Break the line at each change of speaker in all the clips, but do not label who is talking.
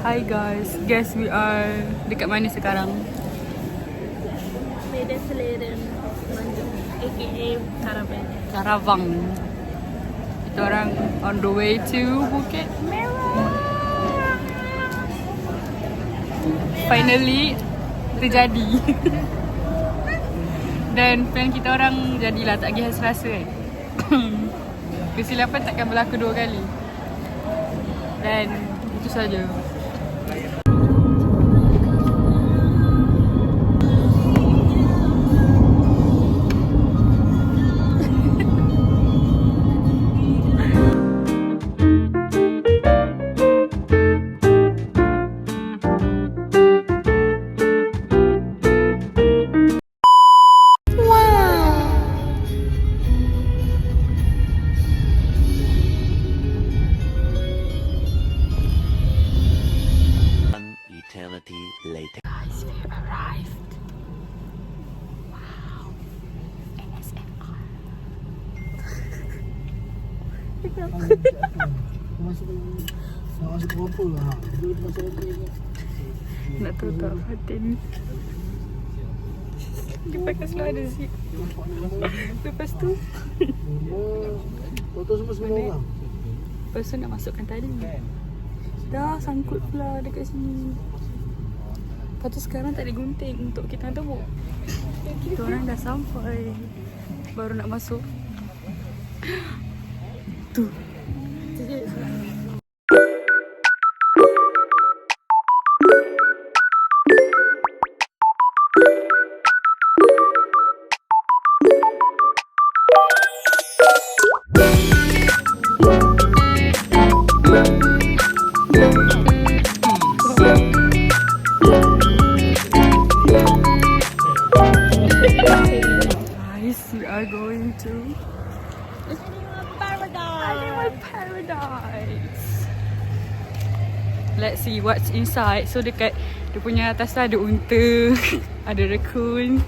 Hi guys, guess we are dekat mana sekarang?
Medan Selatan, aka Karawang.
Karawang. Kita orang on the way to Bukit Merah. Finally terjadi. Dan plan kita orang jadilah, tak pergi hari Selasa kan. Kesilapan takkan berlaku 2 kali. Dan itu saja.
Later.
Guys, we arrived. Wow. ASMR.
Masuk berapa lah?
Nak tahu tak Fatin? Dia pakai seluar ada zip. Lepas tu
Foto semua orang.
Lepas tu nak masukkan tali. Dah sangkut pula dekat sini. Lepas tu sekarang tak ada gunting untuk kita tepuk. Kita orang dah sampai. Baru nak masuk. Tu. We are going to Animal Paradise. Let's see what's inside. So dekat dia punya atas tu ada unta, ada raccoon,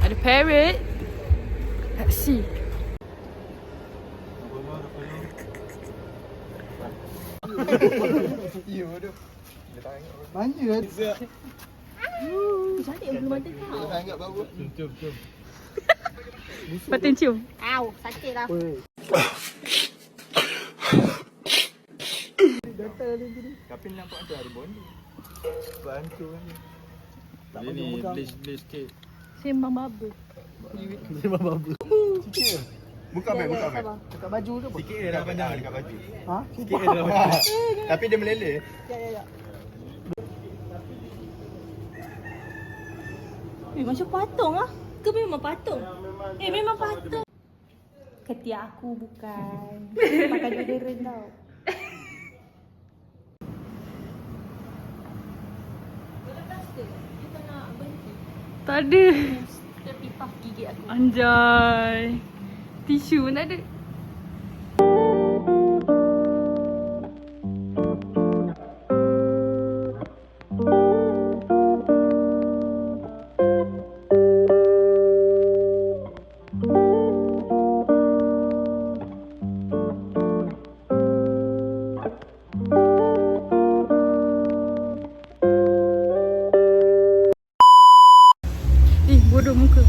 ada parrot. Let's see.
Manja kan?
Cantik belum ada kau.
Sangat bagus. Jom.
Fatin cium.
Au, sakit lah.
Tapi nampak tu ada bondi. Bantu kan.
Ini please sikit.
Sembang baba.
Memang bagus. Sikit.
Buka beg.
Dekat baju tu apa?
Sikit je dah panjang dekat baju.
Ha?
Sikit je dah panjang. Tapi dia meleleh.
Ya. Macam patung ah? Ke memang patung? Memang patung. Ketiak aku bukan. Pakai deodorant tau.
Tak ada.
Dia pipah gigi aku.
Anjay. Tisu pun tak ada. Bodoh muka.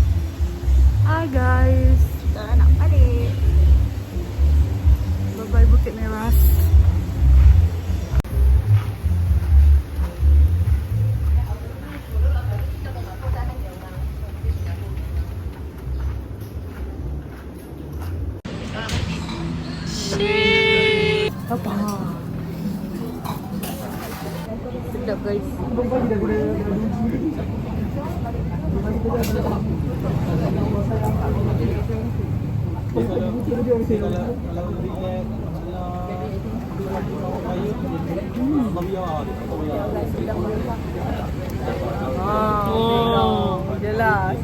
Hi guys.
Kita nak balik.
Bye bye Bukit Merah. Shit. Apa? Sedap guys. Wow, jelas.